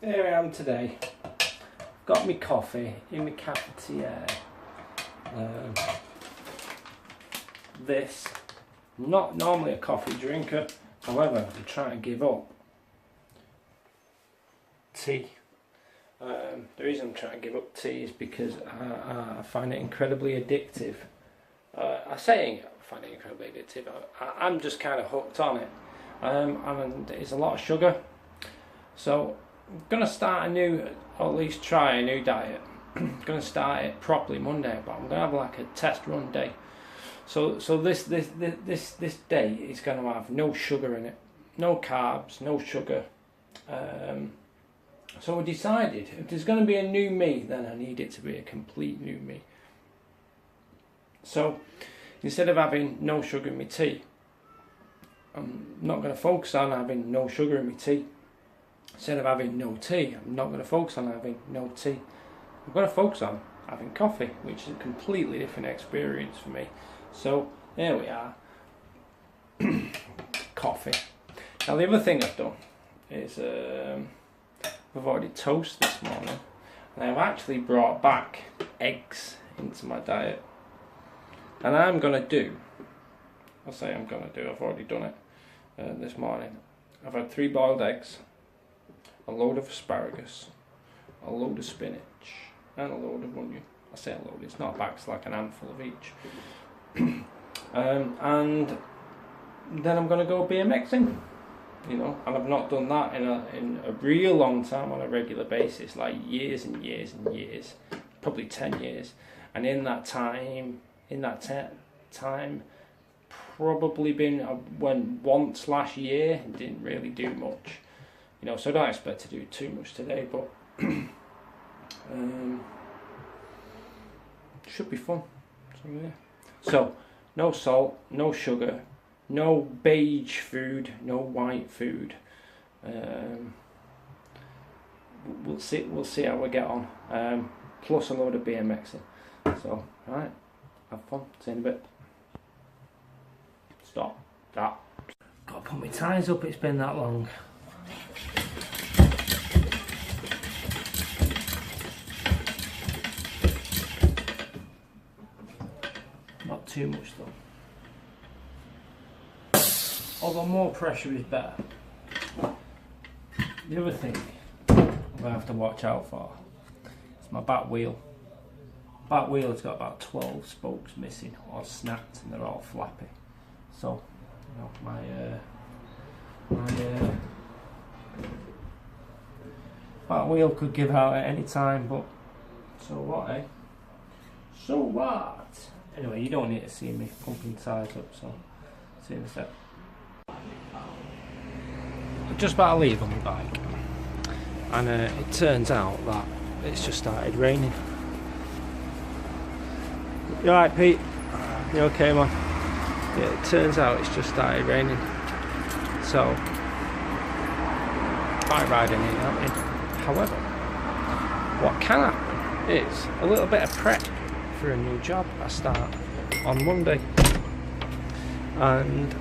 Here I am today. Got me coffee in my cafetiere. This, not normally a coffee drinker, however, I'm trying to give up tea. The reason I'm trying to give up tea is because I find it incredibly addictive. I find it incredibly addictive. I'm just kind of hooked on it, and it's a lot of sugar. So I'm gonna start a new, or at least try a new diet. I'm gonna start it properly Monday, but I'm gonna have like a test run day. So this day is gonna have no sugar in it, no carbs, no sugar. So we decided if there's gonna be a new me, then I need it to be a complete new me. So instead of having no sugar in my tea, I'm not gonna focus on having no sugar in my tea. Instead of having no tea, I'm not going to focus on having no tea. I'm going to focus on having coffee, which is a completely different experience for me. So there we are. Coffee. Now the other thing I've done is I've already toast this morning, and I've actually brought back eggs into my diet. And I'm going to do, I've already done it this morning. I've had 3 boiled eggs, a load of asparagus, a load of spinach, and a load of onion. I say a load, it's not a bag, it's like an handful of each. And then I'm going to go BMXing, you know, and I've not done that in a real long time on a regular basis, like years and years and years, probably 10 years. And in that time, probably went once last year and didn't really do much. You know, so I don't expect to do too much today, but should be fun. So, yeah. So no salt, no sugar, no beige food, no white food. We'll see how we get on. Plus a load of BMXing. So, alright, have fun. See you in a bit. Stop that. Gotta put my ties up. It's been that long. Not too much though. Although more pressure is better. The other thing I'm gonna have to watch out for is my back wheel. Back wheel has got about 12 spokes missing or snapped, and they're all flappy. So, you know, my back wheel could give out at any time, but so what, eh? So what? Anyway, you don't need to see me pumping tires up, so see you in a sec. I'm just about to leave on my bike, and it turns out that it's just started raining. You alright, Pete? You okay, man? Yeah, it turns out it's just started raining, so bike riding ain't happening. However, what can happen is a little bit of prep for a new job I start on Monday. And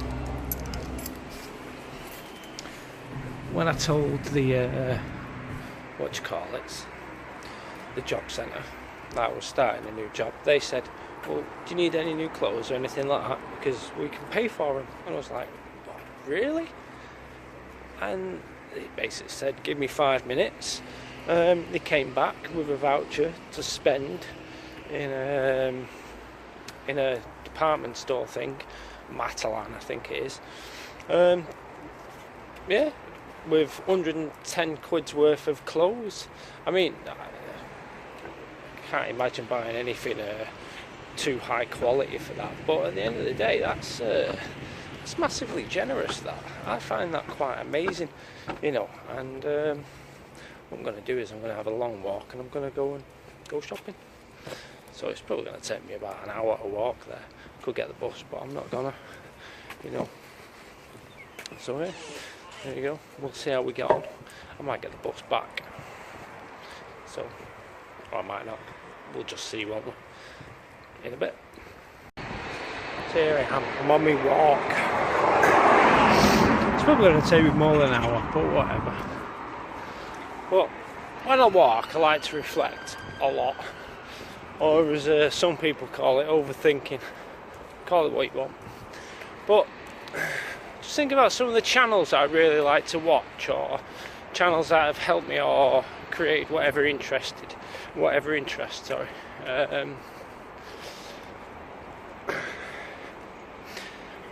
when I told the the job centre that I was starting a new job, they said, well, do you need any new clothes or anything like that, because we can pay for them. And I was like, what, really? And they basically said, give me 5 minutes. They came back with a voucher to spend in a department store thing, Matalan I think it is. Yeah, with 110 quid's worth of clothes. I mean, I can't imagine buying anything too high quality for that, but at the end of the day, that's massively generous. That I find that quite amazing, you know. And what I'm going to do is I'm going to have a long walk, and I'm going to go shopping. So it's probably going to take me about an hour to walk there. Could get the bus, but I'm not gonna, you know. So yeah, there you go. We'll see how we get on. I might get the bus back. So, or I might not. We'll just see, won't we? In a bit. So here I am. I'm on my walk. It's probably going to take me more than an hour, but whatever. But when I walk, I like to reflect a lot, or as some people call it, overthinking. Call it what you want. But just think about some of the channels that I really like to watch, or channels that have helped me or created whatever interest. Sorry.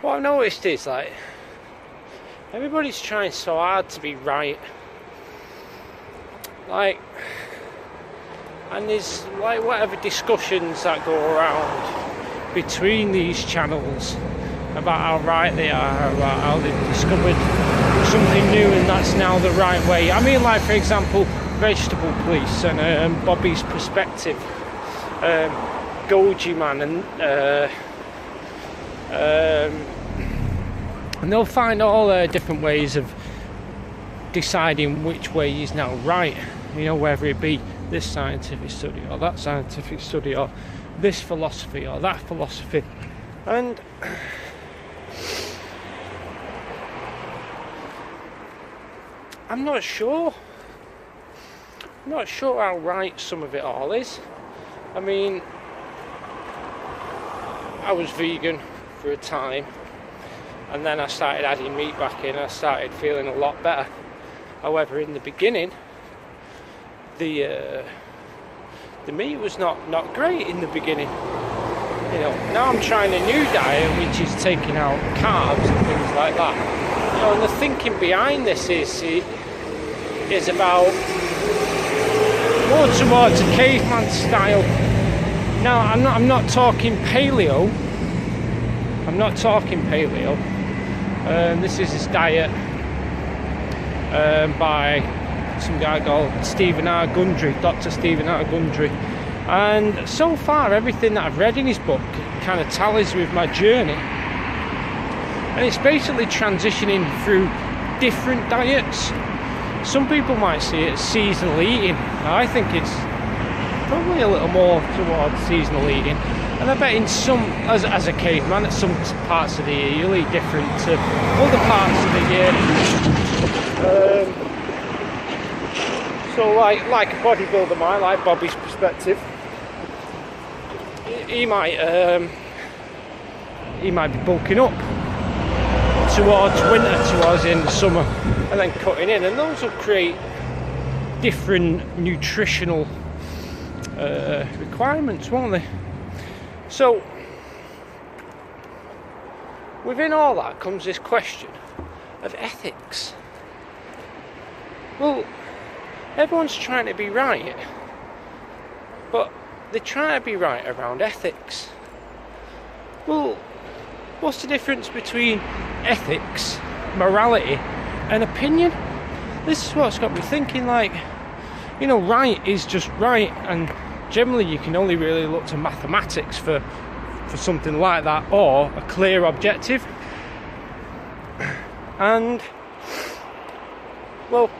What I've noticed is like everybody's trying so hard to be right. Like, and there's like whatever discussions that go around between these channels about how right they are, about how they've discovered something new and that's now the right way. I mean, like for example, Vegetable Police and Bobby's Perspective, Goji Man, and they'll find all different ways of deciding which way is now right, you know, whether it be this scientific study or that scientific study or this philosophy or that philosophy. And I'm not sure how right some of it all is. I mean, I was vegan for a time, and then I started adding meat back in. I started feeling a lot better. However, in the beginning, the meat was not great in the beginning. You know, now I'm trying a new diet, which is taking out carbs and things like that. You know, and the thinking behind this is about more towards a caveman style. Now, I'm not talking paleo. I'm not talking paleo. This is his diet by some guy called Stephen R. Gundry, Dr. Stephen R. Gundry. And so far, everything that I've read in his book kind of tallies with my journey. And it's basically transitioning through different diets. Some people might see it as seasonal eating. I think it's probably a little more towards seasonal eating. And I bet in some, as a caveman, at some parts of the year you'll eat different to other parts of the year. So like a bodybuilder might, like Bobby's Perspective, he might be bulking up towards winter, towards the end of summer, and then cutting in, and those will create different nutritional requirements, won't they? So within all that comes this question of ethics. Well, everyone's trying to be right, but they're trying to be right around ethics. Well, what's the difference between ethics, morality, and opinion? This is what's got me thinking, like, you know, right is just right, and generally you can only really look to mathematics for something like that, or a clear objective. And, well,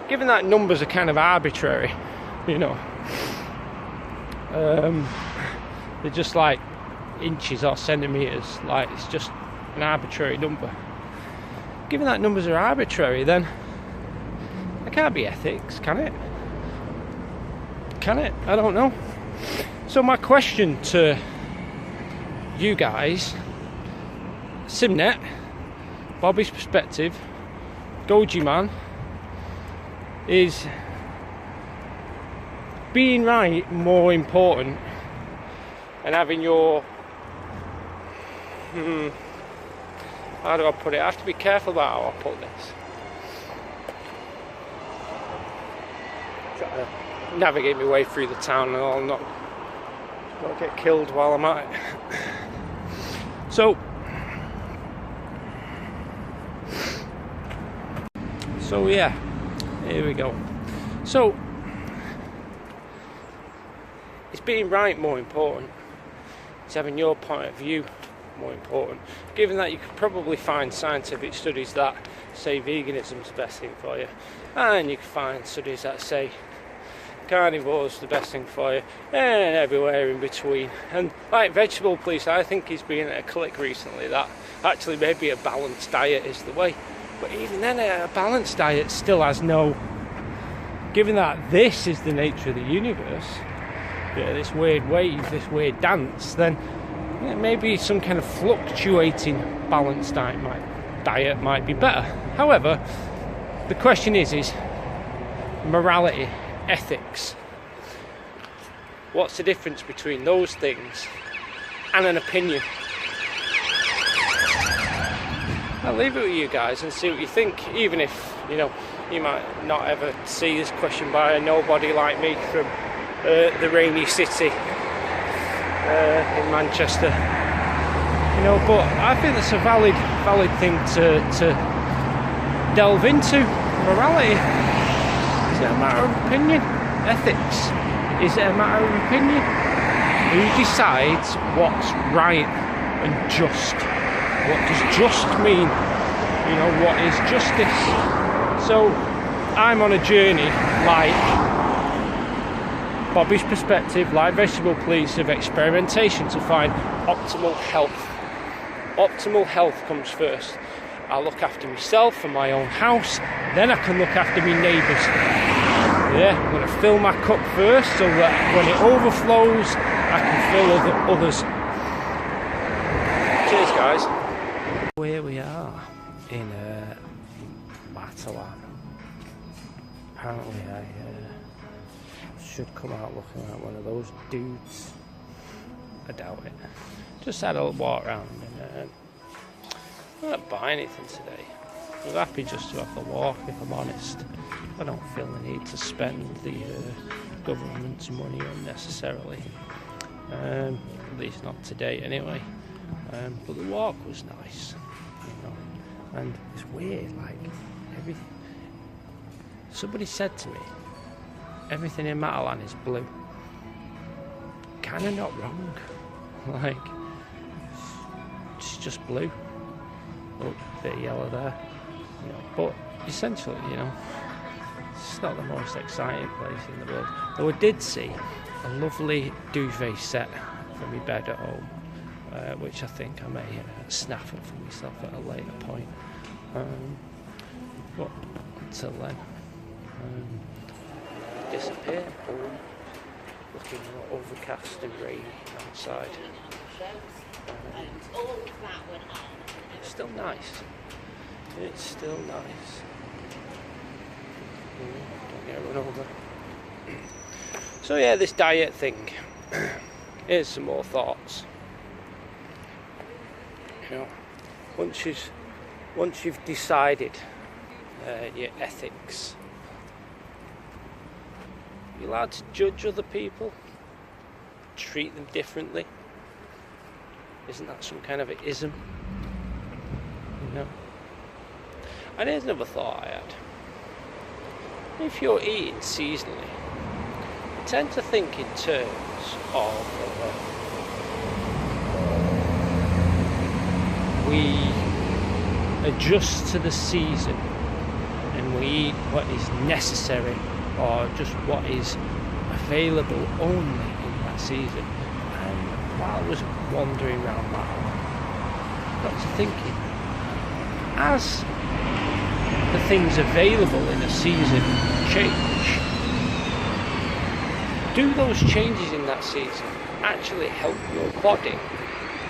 given that numbers are kind of arbitrary, you know, they're just like inches or centimetres, like it's just an arbitrary number. Given that numbers are arbitrary, then it can't be ethics, can it? Can it? I don't know. So my question to you guys, Simnet, Bobby's Perspective, Goji Man, is being right more important, and having your how do I put it? I have to be careful about how I put this. Try to navigate my way through the town and I'll not get killed while I'm at it. So yeah, here we go. So is being right more important? Is having your point of view more important? Given that you could probably find scientific studies that say veganism is the best thing for you, and you can find studies that say carnivore is the best thing for you, and everywhere in between. And like Vegetable Police, I think he's been at a click recently that actually maybe a balanced diet is the way. But even then, a balanced diet still has no given that this is the nature of the universe, this weird wave, this weird dance, then maybe some kind of fluctuating balanced diet might be better. However, the question is morality, ethics. What's the difference between those things and an opinion? I'll leave it with you guys and see what you think, even if, you might not ever see this question by a nobody like me from the rainy city in Manchester. But I think that's a valid thing to delve into. Morality. Is it a matter of opinion? Ethics. Is it a matter of opinion? Who decides what's right and just? What does just mean? What is justice? So I'm on a journey, like Bobby's perspective, like Vegetable Police, of experimentation to find optimal health. Optimal health comes first. I look after myself and my own house, then I can look after my neighbours. I'm going to fill my cup first so that when it overflows, I can fill others. Cheers, guys. Here we are in Matalan. Apparently I should come out looking like one of those dudes. I doubt it. Just had a walk around and I didn't buy anything today. I was happy just to have the walk, if I'm honest. I don't feel the need to spend the government's money unnecessarily. At least not today anyway. But the walk was nice, and it's weird, like everything. Somebody said to me, everything in Matalan is blue. Kinda not wrong. Like, it's just blue. Oh, bit of yellow there. But essentially, it's not the most exciting place in the world. Though I did see a lovely duvet set for my bed at home, which I think I may snap up for myself at a later point. But until then, disappear. Looking overcast and rainy outside. It's still nice. It's still nice. Don't get run over. So yeah, this diet thing. Here's some more thoughts. Once you've decided your ethics, you're allowed to judge other people, treat them differently. Isn't that some kind of an ism? And here's another thought I had. If you're eating seasonally, I tend to think in terms of we adjust to the season and we eat what is necessary or just what is available only in that season. And while I was wandering around that, I got to thinking, as the things available in a season change, do those changes in that season actually help your body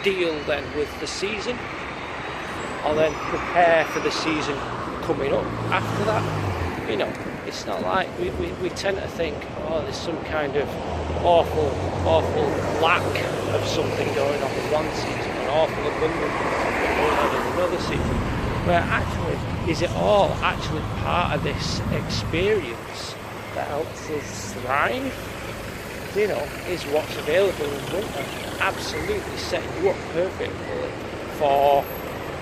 deal then with the season, or then prepare for the season coming up after that? It's not like we tend to think, there's some kind of awful lack of something going on in one season, an awful abundance of something going on in another season, where actually, is it all actually part of this experience that helps us thrive? Is what's available in winter absolutely setting you up perfectly for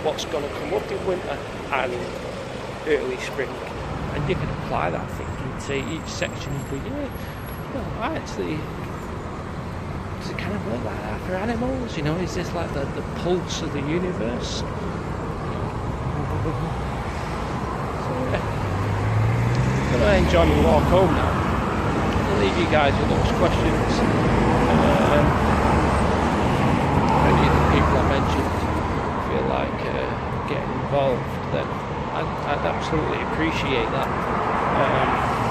what's going to come up in winter and early spring? And you can apply that thinking to each section of the year. Actually, does it kind of work like that for animals? Is this like the pulse of the universe? So yeah, I'm going to enjoy my walk home now. I'll leave you guys with those questions. Any of the people I mentioned feel like getting involved, then I'd absolutely appreciate that.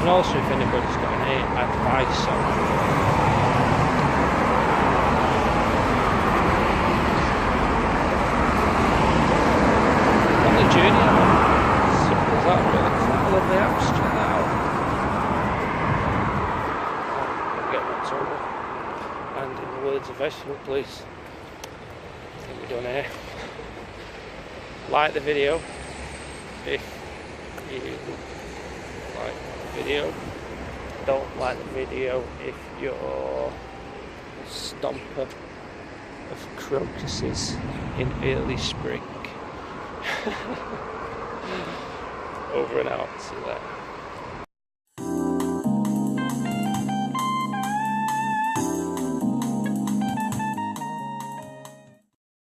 And also, if anybody's got any advice on the journey, simple as that, really. I love the apps, check that out. I'm getting on sober. And in the words of Vegetable Police, I think we're done here. Like the video if you like the video. Don't like the video if you're a stomper of crocuses in early spring. Over and out. See you later.